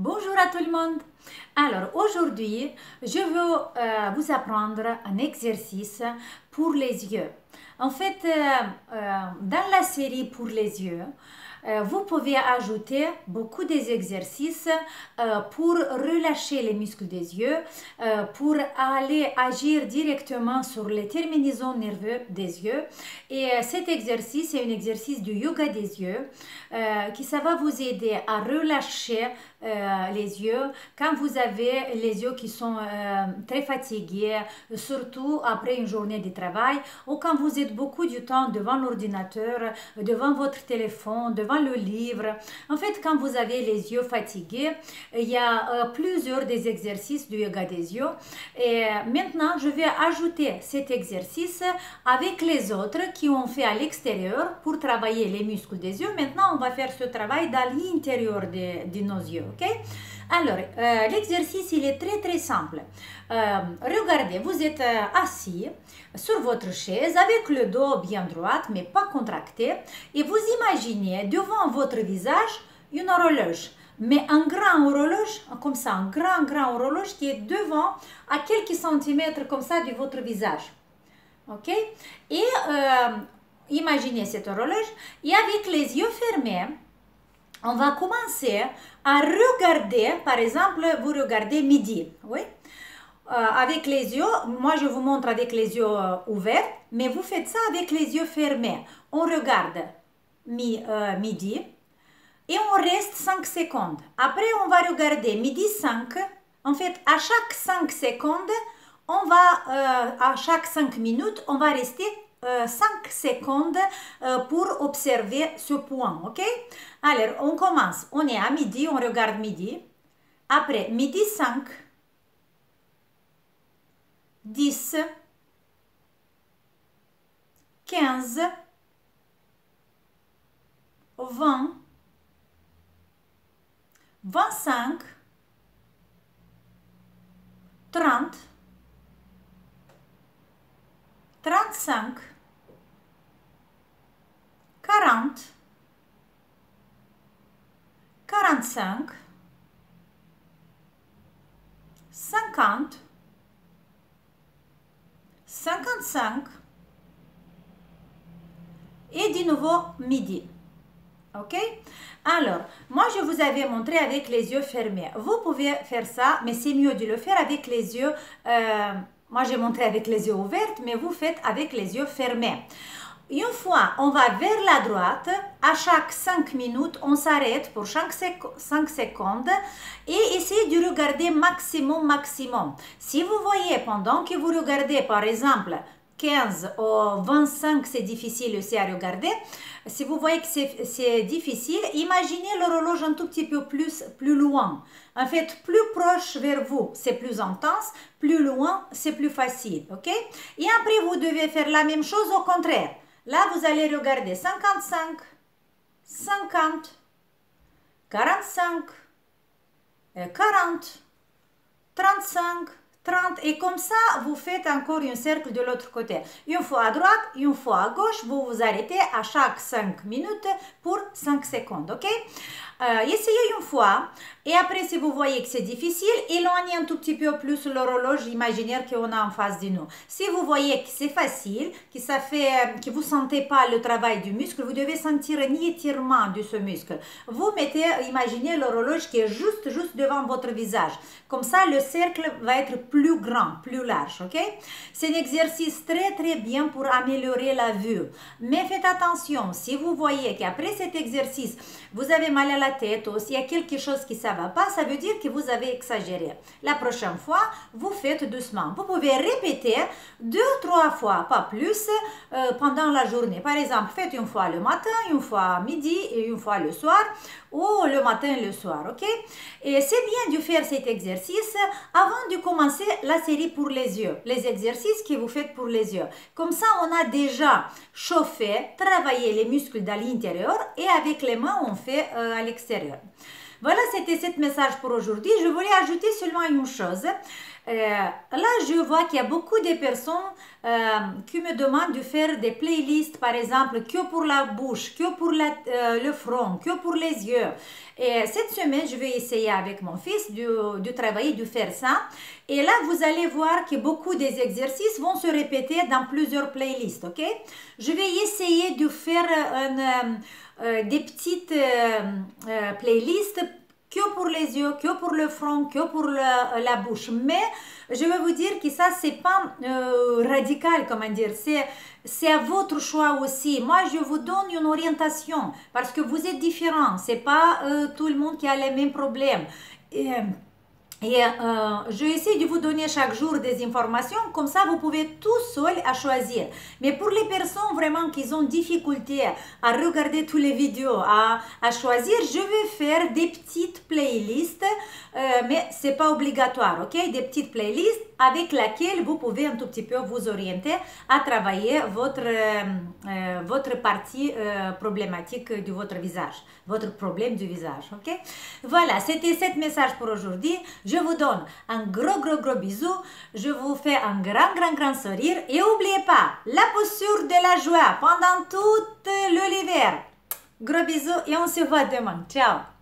Bonjour à tout le monde. Alors aujourd'hui, je veux vous apprendre un exercice pour les yeux. En fait, dans la série pour les yeux, vous pouvez ajouter beaucoup des exercices pour relâcher les muscles des yeux, pour aller agir directement sur les terminaisons nerveuses des yeux. Et cet exercice est un exercice du yoga des yeux qui ça va vous aider à relâcher les yeux quand vous avez les yeux qui sont très fatigués, surtout après une journée de travail ou quand vous êtes beaucoup du temps devant l'ordinateur, devant votre téléphone, devant le livre. En fait, quand vous avez les yeux fatigués, il y a plusieurs des exercices du yoga des yeux. Et maintenant, je vais ajouter cet exercice avec les autres qui ont fait à l'extérieur pour travailler les muscles des yeux. Maintenant, on va faire ce travail dans l'intérieur de nos yeux. Ok? Alors, l'exercice, il est très simple. Regardez, vous êtes assis sur votre chaise avec le dos bien droit, mais pas contracté, et vous imaginez devant votre visage une horloge, mais un grand horloge, comme ça, un grand horloge qui est devant à quelques centimètres comme ça de votre visage. Ok? Et imaginez cette horloge, et avec les yeux fermés, on va commencer à regarder, par exemple, vous regardez midi, oui, avec les yeux, moi je vous montre avec les yeux ouverts, mais vous faites ça avec les yeux fermés. On regarde midi et on reste 5 secondes. Après, on va regarder midi 5. En fait, à chaque 5 secondes, à chaque 5 minutes, on va rester 5 secondes pour observer ce point, ok? Alors, on commence. On est à midi, on regarde midi. Après, midi 5, 10, 15, 20, 25, 30, 35, 40, 45, 50, 55 et de nouveau midi. Ok? Alors, moi je vous avais montré avec les yeux fermés. Vous pouvez faire ça, mais c'est mieux de le faire avec les yeux. Moi j'ai montré avec les yeux ouverts, mais vous faites avec les yeux fermés. Une fois, on va vers la droite, à chaque 5 minutes, on s'arrête pour 5 secondes et essayez de regarder maximum. Si vous voyez pendant que vous regardez, par exemple, 15 ou 25, c'est difficile aussi à regarder. Si vous voyez que c'est difficile, imaginez l'horloge un tout petit peu plus loin. En fait, plus proche vers vous, c'est plus intense, plus loin, c'est plus facile. Ok? Et après, vous devez faire la même chose au contraire. Là, vous allez regarder 55, 50, 45, 40, 35, 30 et comme ça, vous faites encore un cercle de l'autre côté. Une fois à droite, une fois à gauche, vous vous arrêtez à chaque 5 minutes pour 5 secondes, ok? Essayez une fois et après, si vous voyez que c'est difficile, éloignez un tout petit peu plus l'horloge imaginaire qu'on a en face de nous. Si vous voyez que c'est facile, que vous ne sentez pas le travail du muscle, vous devez sentir un étirement de ce muscle. Vous imaginez l'horloge qui est juste devant votre visage. Comme ça, le cercle va être plus grand, plus large, ok? C'est un exercice très bien pour améliorer la vue. Mais faites attention, si vous voyez qu'après cet exercice, vous avez mal à la tête ou s'il y a quelque chose qui ne va pas, ça veut dire que vous avez exagéré. La prochaine fois, vous faites doucement. Vous pouvez répéter 2-3 fois, pas plus, pendant la journée. Par exemple, faites une fois le matin, une fois à midi et une fois le soir, ou le matin et le soir, ok? Et c'est bien de faire cet exercice avant de commencer la série pour les yeux, les exercices que vous faites pour les yeux. Comme ça, on a déjà chauffé, travaillé les muscles dans l'intérieur et avec les mains, on fait à l'extérieur. Voilà, c'était ce message pour aujourd'hui. Je voulais ajouter seulement une chose. Là, je vois qu'il y a beaucoup de personnes qui me demandent de faire des playlists, par exemple, que pour la bouche, que pour le front, que pour les yeux. Et cette semaine, je vais essayer avec mon fils de travailler, de faire ça. Et là, vous allez voir que beaucoup des exercices vont se répéter dans plusieurs playlists, ok? Je vais essayer de faire des petites playlists que pour les yeux, que pour le front, que pour la bouche. Mais je vais vous dire que ça, c'est pas radical, comment dire, c'est à votre choix aussi. Moi, je vous donne une orientation parce que vous êtes différents. C'est pas tout le monde qui a les mêmes problèmes. Et je essaie de vous donner chaque jour des informations, comme ça vous pouvez tout seul à choisir. Mais pour les personnes vraiment qui ont difficulté à regarder toutes les vidéos, à choisir, je vais faire des petites playlists, mais c'est pas obligatoire, ok? Des petites playlists avec laquelle vous pouvez un tout petit peu vous orienter à travailler votre partie problématique de votre visage, votre problème du visage, ok? Voilà, c'était ce message pour aujourd'hui. Je vous donne un gros bisou. Je vous fais un grand sourire. Et n'oubliez pas, la posture de la joie pendant tout l'hiver. Gros bisous et on se voit demain. Ciao!